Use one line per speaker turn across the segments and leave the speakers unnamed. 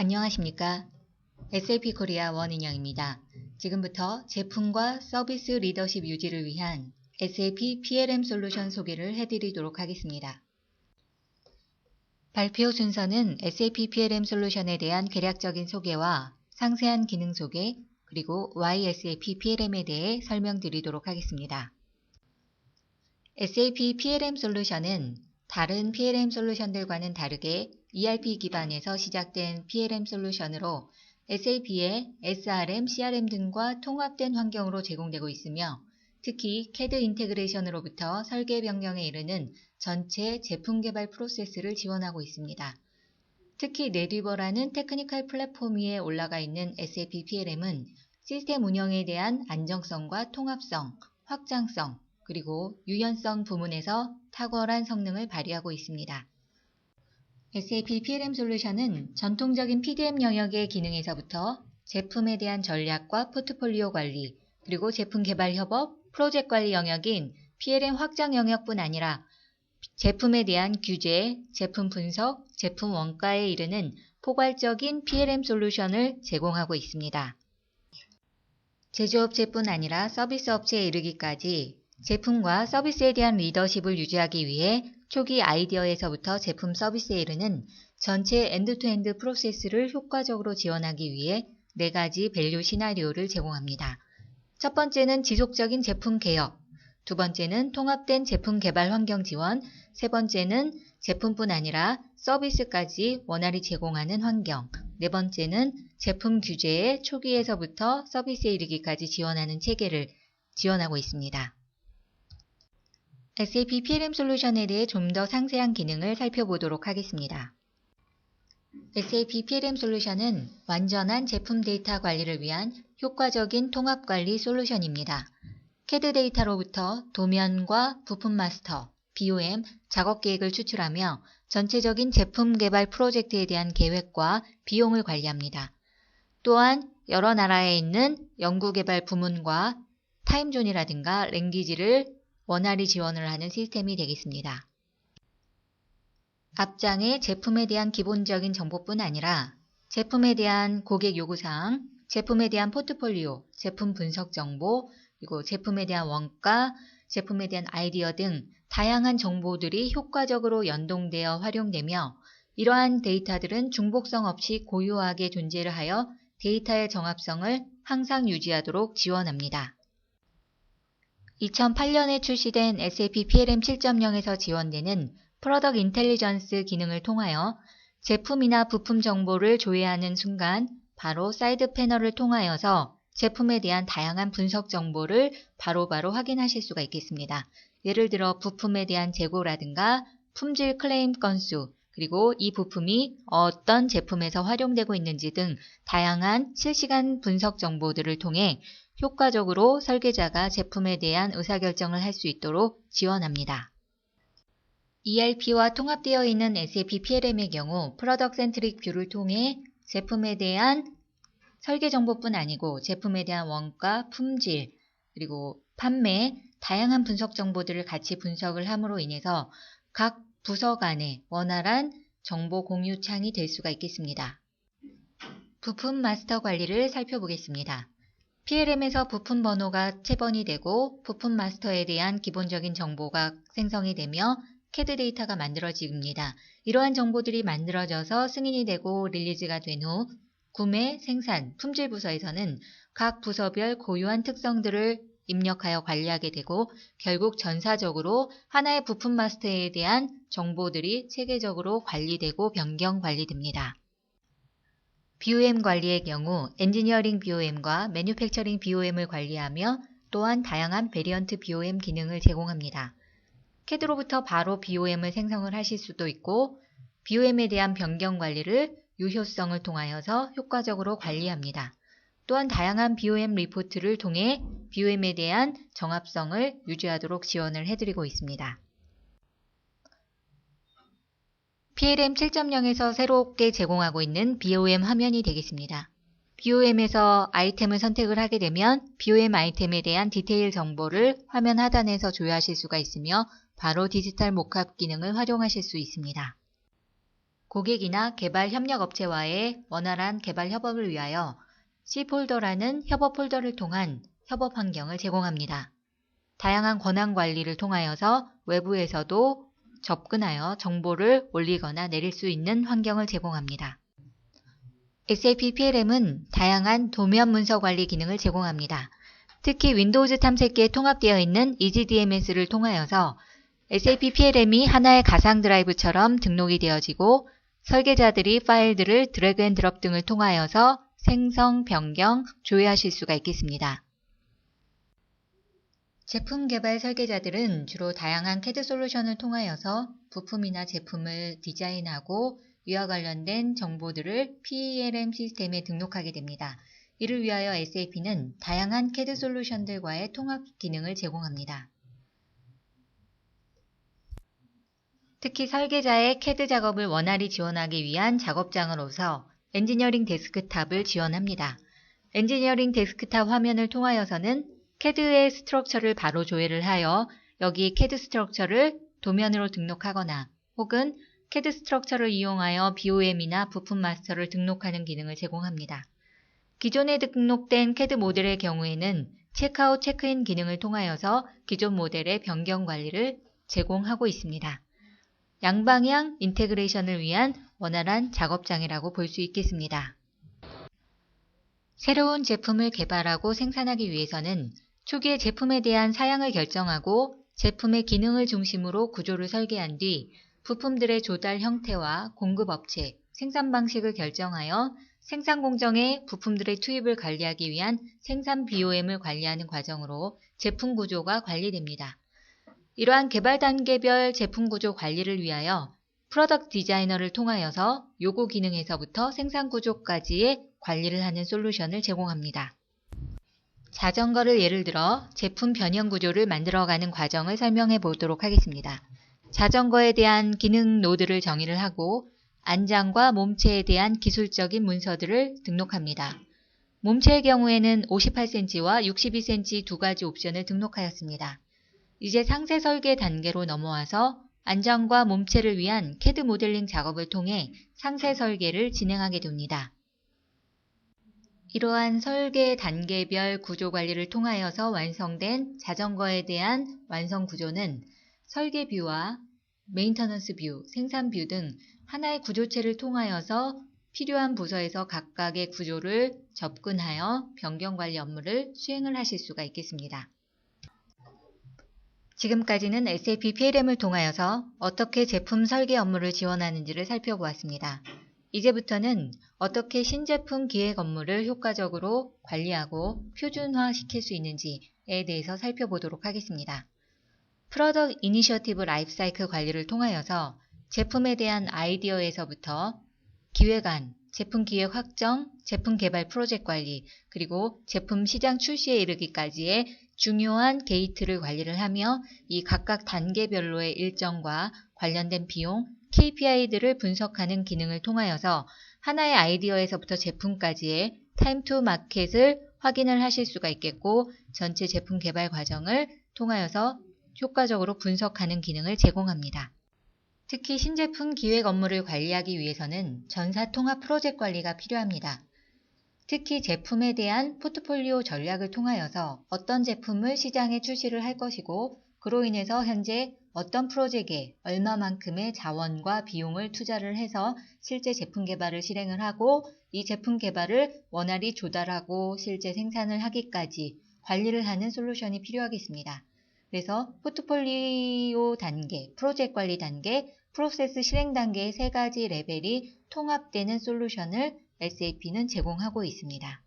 안녕하십니까. SAP 코리아 원인영입니다. 지금부터 제품과 서비스 리더십 유지를 위한 SAP PLM 솔루션 소개를 해드리도록 하겠습니다. 발표 순서는 SAP PLM 솔루션에 대한 개략적인 소개와 상세한 기능 소개, 그리고 YSAP PLM에 대해 설명드리도록 하겠습니다. SAP PLM 솔루션은 다른 PLM 솔루션들과는 다르게 ERP 기반에서 시작된 PLM 솔루션으로 SAP의 SRM, CRM 등과 통합된 환경으로 제공되고 있으며 특히 CAD 인테그레이션으로부터 설계 변경에 이르는 전체 제품 개발 프로세스를 지원하고 있습니다. 특히 네리버라는 테크니컬 플랫폼 위에 올라가 있는 SAP PLM은 시스템 운영에 대한 안정성과 통합성, 확장성, 그리고 유연성 부문에서 탁월한 성능을 발휘하고 있습니다. SAP PLM 솔루션은 전통적인 PDM 영역의 기능에서부터 제품에 대한 전략과 포트폴리오 관리, 그리고 제품 개발 협업, 프로젝트 관리 영역인 PLM 확장 영역뿐 아니라 제품에 대한 규제, 제품 분석, 제품 원가에 이르는 포괄적인 PLM 솔루션을 제공하고 있습니다. 제조업체뿐 아니라 서비스업체에 이르기까지 제품과 서비스에 대한 리더십을 유지하기 위해 초기 아이디어에서부터 제품 서비스에 이르는 전체 엔드투엔드 프로세스를 효과적으로 지원하기 위해 4가지 밸류 시나리오를 제공합니다. 첫 번째는 지속적인 제품 개혁, 두 번째는 통합된 제품 개발 환경 지원, 세 번째는 제품뿐 아니라 서비스까지 원활히 제공하는 환경, 네 번째는 제품 규제의 초기에서부터 서비스에 이르기까지 지원하는 체계를 지원하고 있습니다. SAP PLM 솔루션에 대해 좀 더 상세한 기능을 살펴보도록 하겠습니다. SAP PLM 솔루션은 완전한 제품 데이터 관리를 위한 효과적인 통합관리 솔루션입니다. CAD 데이터로부터 도면과 부품 마스터, BOM, 작업 계획을 추출하며 전체적인 제품 개발 프로젝트에 대한 계획과 비용을 관리합니다. 또한 여러 나라에 있는 연구개발 부문과 타임존이라든가 랭귀지를 원활히 지원을 하는 시스템이 되겠습니다. 앞장에 제품에 대한 기본적인 정보뿐 아니라 제품에 대한 고객 요구사항, 제품에 대한 포트폴리오, 제품 분석 정보, 그리고 제품에 대한 원가, 제품에 대한 아이디어 등 다양한 정보들이 효과적으로 연동되어 활용되며 이러한 데이터들은 중복성 없이 고유하게 존재를 하여 데이터의 정합성을 항상 유지하도록 지원합니다. 2008년에 출시된 SAP PLM 7.0에서 지원되는 프로덕트 인텔리전스 기능을 통하여 제품이나 부품 정보를 조회하는 순간 바로 사이드 패널을 통하여서 제품에 대한 다양한 분석 정보를 바로바로 확인하실 수가 있겠습니다. 예를 들어 부품에 대한 재고라든가 품질 클레임 건수, 그리고 이 부품이 어떤 제품에서 활용되고 있는지 등 다양한 실시간 분석 정보들을 통해 효과적으로 설계자가 제품에 대한 의사결정을 할 수 있도록 지원합니다. ERP와 통합되어 있는 SAP PLM의 경우 프로덕트 센트릭 뷰를 통해 제품에 대한 설계 정보뿐 아니고 제품에 대한 원가, 품질, 그리고 판매, 다양한 분석 정보들을 같이 분석을 함으로 인해서 각 부서 간의 원활한 정보 공유 창이 될 수가 있겠습니다. 부품 마스터 관리를 살펴보겠습니다. PLM에서 부품 번호가 체번이 되고 부품 마스터에 대한 기본적인 정보가 생성이 되며 CAD 데이터가 만들어집니다. 이러한 정보들이 만들어져서 승인이 되고 릴리즈가 된 후 구매, 생산, 품질 부서에서는 각 부서별 고유한 특성들을 입력하여 관리하게 되고 결국 전사적으로 하나의 부품 마스터에 대한 정보들이 체계적으로 관리되고 변경 관리됩니다. BOM 관리의 경우 엔지니어링 BOM과 매뉴팩처링 BOM을 관리하며 또한 다양한 베리언트 BOM 기능을 제공합니다. CAD로부터 바로 BOM을 생성을 하실 수도 있고 BOM에 대한 변경 관리를 유효성을 통하여서 효과적으로 관리합니다. 또한 다양한 BOM 리포트를 통해 BOM에 대한 정합성을 유지하도록 지원을 해드리고 있습니다. PLM 7.0에서 새롭게 제공하고 있는 BOM 화면이 되겠습니다. BOM에서 아이템을 선택을 하게 되면 BOM 아이템에 대한 디테일 정보를 화면 하단에서 조회하실 수가 있으며 바로 디지털 모캅 기능을 활용하실 수 있습니다. 고객이나 개발 협력업체와의 원활한 개발 협업을 위하여 C폴더라는 협업 폴더를 통한 협업 환경을 제공합니다. 다양한 권한 관리를 통하여서 외부에서도 접근하여 정보를 올리거나 내릴 수 있는 환경을 제공합니다. SAP PLM은 다양한 도면 문서 관리 기능을 제공합니다. 특히 윈도우즈 탐색기에 통합되어 있는 EasyDMS를 통하여서 SAP PLM이 하나의 가상 드라이브처럼 등록이 되어지고 설계자들이 파일들을 드래그 앤 드롭 등을 통하여서 생성, 변경, 조회하실 수가 있겠습니다. 제품 개발 설계자들은 주로 다양한 CAD 솔루션을 통하여서 부품이나 제품을 디자인하고 이와 관련된 정보들을 PLM 시스템에 등록하게 됩니다. 이를 위하여 SAP는 다양한 CAD 솔루션들과의 통합 기능을 제공합니다. 특히 설계자의 CAD 작업을 원활히 지원하기 위한 작업장으로서 엔지니어링 데스크탑을 지원합니다. 엔지니어링 데스크탑 화면을 통하여서는 CAD의 스트럭처를 바로 조회를 하여 여기 CAD 스트럭처를 도면으로 등록하거나 혹은 CAD 스트럭처를 이용하여 BOM이나 부품 마스터를 등록하는 기능을 제공합니다. 기존에 등록된 CAD 모델의 경우에는 체크아웃, 체크인 기능을 통하여서 기존 모델의 변경 관리를 제공하고 있습니다. 양방향 인테그레이션을 위한 원활한 작업장이라고 볼 수 있겠습니다. 새로운 제품을 개발하고 생산하기 위해서는 초기에 제품에 대한 사양을 결정하고 제품의 기능을 중심으로 구조를 설계한 뒤 부품들의 조달 형태와 공급업체, 생산 방식을 결정하여 생산 공정에 부품들의 투입을 관리하기 위한 생산 BOM을 관리하는 과정으로 제품 구조가 관리됩니다. 이러한 개발 단계별 제품 구조 관리를 위하여 프로덕트 디자이너를 통하여서 요구 기능에서부터 생산 구조까지의 관리를 하는 솔루션을 제공합니다. 자전거를 예를 들어 제품 변형 구조를 만들어가는 과정을 설명해 보도록 하겠습니다. 자전거에 대한 기능 노드를 정의를 하고 안장과 몸체에 대한 기술적인 문서들을 등록합니다. 몸체의 경우에는 58cm와 62cm 두 가지 옵션을 등록하였습니다. 이제 상세 설계 단계로 넘어와서 안장과 몸체를 위한 CAD 모델링 작업을 통해 상세 설계를 진행하게 됩니다. 이러한 설계 단계별 구조 관리를 통하여서 완성된 자전거에 대한 완성 구조는 설계 뷰와 메인터넌스 뷰, 생산 뷰 등 하나의 구조체를 통하여서 필요한 부서에서 각각의 구조를 접근하여 변경 관리 업무를 수행을 하실 수가 있겠습니다. 지금까지는 SAP PLM을 통하여서 어떻게 제품 설계 업무를 지원하는지를 살펴보았습니다. 이제부터는 어떻게 신제품 기획 업무를 효과적으로 관리하고 표준화시킬 수 있는지에 대해서 살펴보도록 하겠습니다. 프로덕트 이니셔티브 라이프사이클 관리를 통하여서 제품에 대한 아이디어에서부터 기획안, 제품 기획 확정, 제품 개발 프로젝트 관리, 그리고 제품 시장 출시에 이르기까지의 중요한 게이트를 관리를 하며 이 각각 단계별로의 일정과 관련된 비용, KPI들을 분석하는 기능을 통하여서 하나의 아이디어에서부터 제품까지의 타임 투 마켓을 확인을 하실 수가 있겠고 전체 제품 개발 과정을 통하여서 효과적으로 분석하는 기능을 제공합니다. 특히 신제품 기획 업무를 관리하기 위해서는 전사 통합 프로젝트 관리가 필요합니다. 특히 제품에 대한 포트폴리오 전략을 통하여서 어떤 제품을 시장에 출시를 할 것이고 그로 인해서 현재 어떤 프로젝트에 얼마만큼의 자원과 비용을 투자를 해서 실제 제품 개발을 실행을 하고 이 제품 개발을 원활히 조달하고 실제 생산을 하기까지 관리를 하는 솔루션이 필요하겠습니다. 그래서 포트폴리오 단계, 프로젝트 관리 단계, 프로세스 실행 단계의 세 가지 레벨이 통합되는 솔루션을 SAP는 제공하고 있습니다.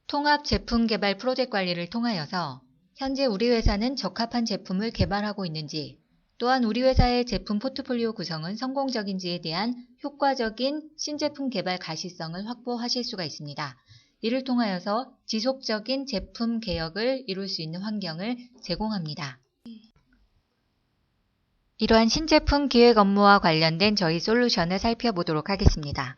통합 제품 개발 프로젝트 관리를 통하여서 현재 우리 회사는 적합한 제품을 개발하고 있는지, 또한 우리 회사의 제품 포트폴리오 구성은 성공적인지에 대한 효과적인 신제품 개발 가시성을 확보하실 수가 있습니다. 이를 통하여서 지속적인 제품 개혁을 이룰 수 있는 환경을 제공합니다. 이러한 신제품 기획 업무와 관련된 저희 솔루션을 살펴보도록 하겠습니다.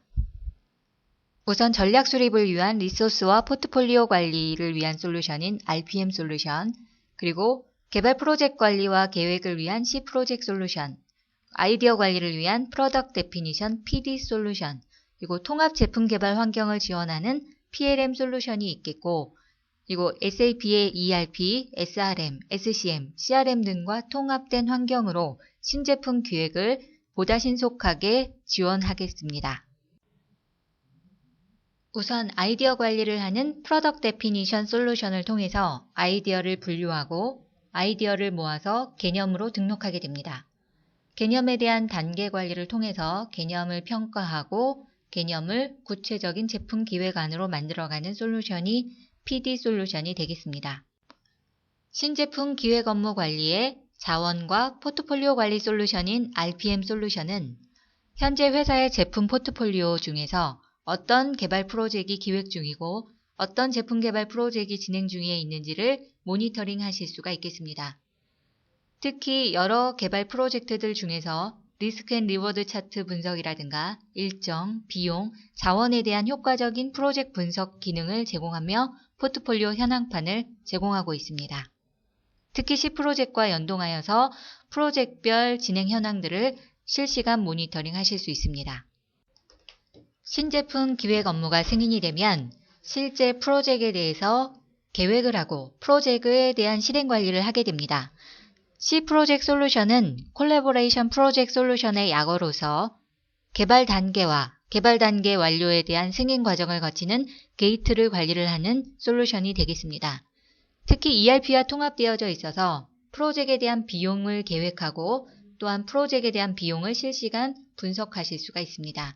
우선 전략 수립을 위한 리소스와 포트폴리오 관리를 위한 솔루션인 RPM 솔루션, 그리고 개발 프로젝트 관리와 계획을 위한 C 프로젝트 솔루션, 아이디어 관리를 위한 Product Definition PD 솔루션, 그리고 통합 제품 개발 환경을 지원하는 PLM 솔루션이 있겠고, 그리고 SAP의 ERP, SRM, SCM, CRM 등과 통합된 환경으로 신제품 기획을 보다 신속하게 지원하겠습니다. 우선 아이디어 관리를 하는 Product Definition 솔루션을 통해서 아이디어를 분류하고 아이디어를 모아서 개념으로 등록하게 됩니다. 개념에 대한 단계 관리를 통해서 개념을 평가하고 개념을 구체적인 제품 기획안으로 만들어가는 솔루션이 PD 솔루션이 되겠습니다. 신제품 기획 업무 관리의 자원과 포트폴리오 관리 솔루션인 RPM 솔루션은 현재 회사의 제품 포트폴리오 중에서 어떤 개발 프로젝트이 기획 중이고 어떤 제품 개발 프로젝트이 진행 중에 있는지를 모니터링 하실 수가 있겠습니다. 특히 여러 개발 프로젝트들 중에서 리스크 앤 리워드 차트 분석이라든가 일정, 비용, 자원에 대한 효과적인 프로젝트 분석 기능을 제공하며 포트폴리오 현황판을 제공하고 있습니다. 특히 C프로젝트과 연동하여서 프로젝트별 진행 현황들을 실시간 모니터링 하실 수 있습니다. 신제품 기획 업무가 승인이 되면 실제 프로젝트에 대해서 계획을 하고 프로젝트에 대한 실행 관리를 하게 됩니다. C프로젝트 솔루션은 콜래보레이션 프로젝트 솔루션의 약어로서 개발 단계와 개발 단계 완료에 대한 승인 과정을 거치는 게이트를 관리를 하는 솔루션이 되겠습니다. 특히 ERP와 통합되어져 있어서 프로젝트에 대한 비용을 계획하고 또한 프로젝트에 대한 비용을 실시간 분석하실 수가 있습니다.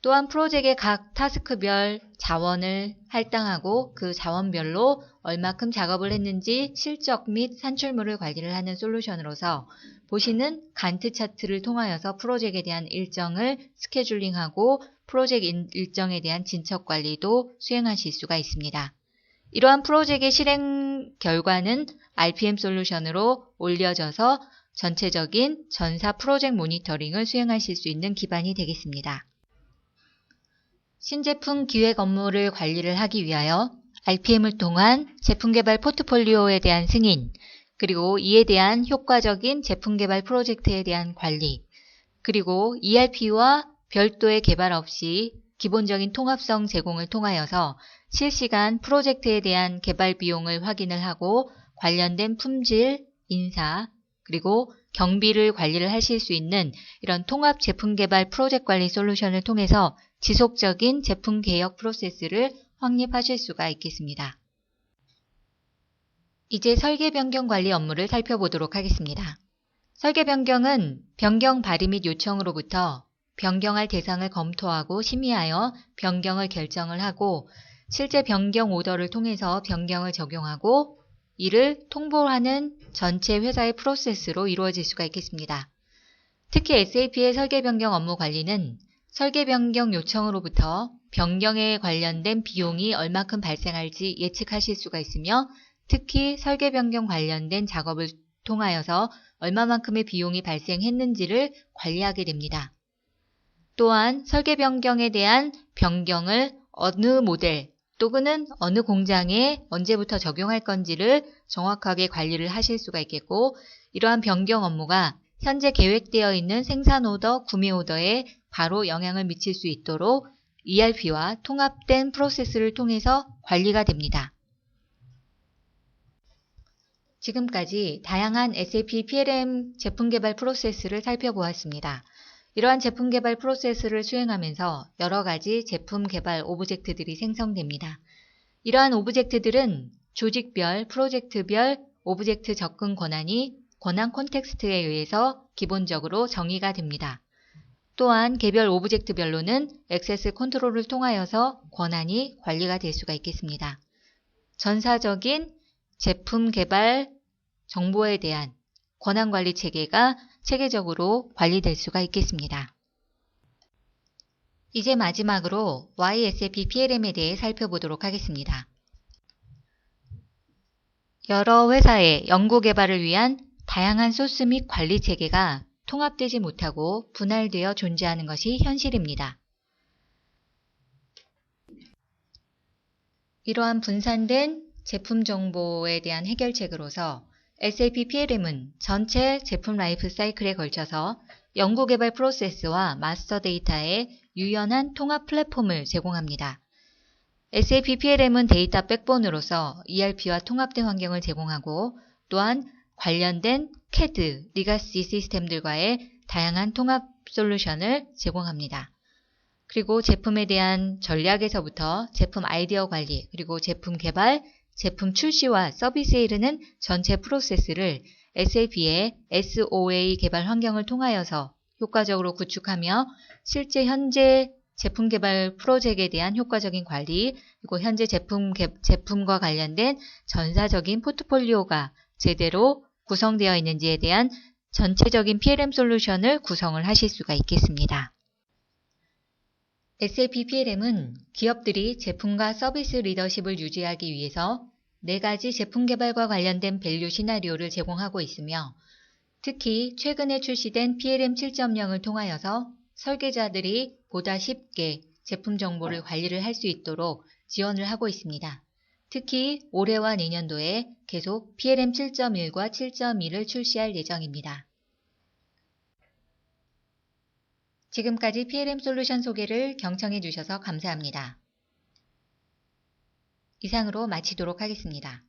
또한 프로젝트의 각 타스크별 자원을 할당하고 그 자원별로 얼마큼 작업을 했는지 실적 및 산출물을 관리를 하는 솔루션으로서 보시는 간트 차트를 통하여서 프로젝트에 대한 일정을 스케줄링하고 프로젝트 일정에 대한 진척 관리도 수행하실 수가 있습니다. 이러한 프로젝트의 실행 결과는 RPM 솔루션으로 올려져서 전체적인 전사 프로젝트 모니터링을 수행하실 수 있는 기반이 되겠습니다. 신제품 기획 업무를 관리를 하기 위하여 RPM을 통한 제품 개발 포트폴리오에 대한 승인, 그리고 이에 대한 효과적인 제품 개발 프로젝트에 대한 관리, 그리고 ERP와 별도의 개발 없이 기본적인 통합성 제공을 통하여서 실시간 프로젝트에 대한 개발 비용을 확인을 하고 관련된 품질, 인사, 그리고 경비를 관리를 하실 수 있는 이런 통합 제품 개발 프로젝트 관리 솔루션을 통해서 지속적인 제품 개혁 프로세스를 확립하실 수가 있겠습니다. 이제 설계 변경 관리 업무를 살펴보도록 하겠습니다. 설계 변경은 변경 발의 및 요청으로부터 변경할 대상을 검토하고 심의하여 변경을 결정을 하고 실제 변경 오더를 통해서 변경을 적용하고 이를 통보하는 전체 회사의 프로세스로 이루어질 수가 있겠습니다. 특히 SAP의 설계 변경 업무 관리는 설계 변경 요청으로부터 변경에 관련된 비용이 얼마큼 발생할지 예측하실 수가 있으며 특히 설계 변경 관련된 작업을 통하여서 얼마만큼의 비용이 발생했는지를 관리하게 됩니다. 또한 설계 변경에 대한 변경을 어느 모델 또는 어느 공장에 언제부터 적용할 건지를 정확하게 관리를 하실 수가 있겠고 이러한 변경 업무가 현재 계획되어 있는 생산 오더, 구매 오더에 바로 영향을 미칠 수 있도록 ERP와 통합된 프로세스를 통해서 관리가 됩니다. 지금까지 다양한 SAP PLM 제품 개발 프로세스를 살펴보았습니다. 이러한 제품 개발 프로세스를 수행하면서 여러 가지 제품 개발 오브젝트들이 생성됩니다. 이러한 오브젝트들은 조직별, 프로젝트별 오브젝트 접근 권한이 권한 콘텍스트에 의해서 기본적으로 정의가 됩니다. 또한 개별 오브젝트별로는 액세스 컨트롤을 통하여서 권한이 관리가 될 수가 있겠습니다. 전사적인 제품 개발 정보에 대한 권한관리 체계가 체계적으로 관리될 수가 있겠습니다. 이제 마지막으로 YSAP PLM에 대해 살펴보도록 하겠습니다. 여러 회사의 연구개발을 위한 다양한 소스 및 관리 체계가 통합되지 못하고 분할되어 존재하는 것이 현실입니다. 이러한 분산된 제품 정보에 대한 해결책으로서 SAP PLM은 전체 제품 라이프 사이클에 걸쳐서 연구개발 프로세스와 마스터 데이터의 유연한 통합 플랫폼을 제공합니다. SAP PLM은 데이터 백본으로서 ERP와 통합된 환경을 제공하고 또한 관련된 CAD, 리가시 시스템들과의 다양한 통합 솔루션을 제공합니다. 그리고 제품에 대한 전략에서부터 제품 아이디어 관리, 그리고 제품 개발, 제품 출시와 서비스에 이르는 전체 프로세스를 SAP의 SOA 개발 환경을 통하여서 효과적으로 구축하며 실제 현재 제품 개발 프로젝트에 대한 효과적인 관리, 그리고 현재 제품과 관련된 전사적인 포트폴리오가 제대로 구성되어 있는지에 대한 전체적인 PLM 솔루션을 구성을 하실 수가 있겠습니다. SAP PLM은 기업들이 제품과 서비스 리더십을 유지하기 위해서 4가지 제품 개발과 관련된 밸류 시나리오를 제공하고 있으며 특히 최근에 출시된 PLM 7.0을 통하여서 설계자들이 보다 쉽게 제품 정보를 관리를 할 수 있도록 지원을 하고 있습니다. 특히 올해와 내년도에 계속 PLM 7.1과 7.2를 출시할 예정입니다. 지금까지 PLM 솔루션 소개를 경청해 주셔서 감사합니다. 이상으로 마치도록 하겠습니다.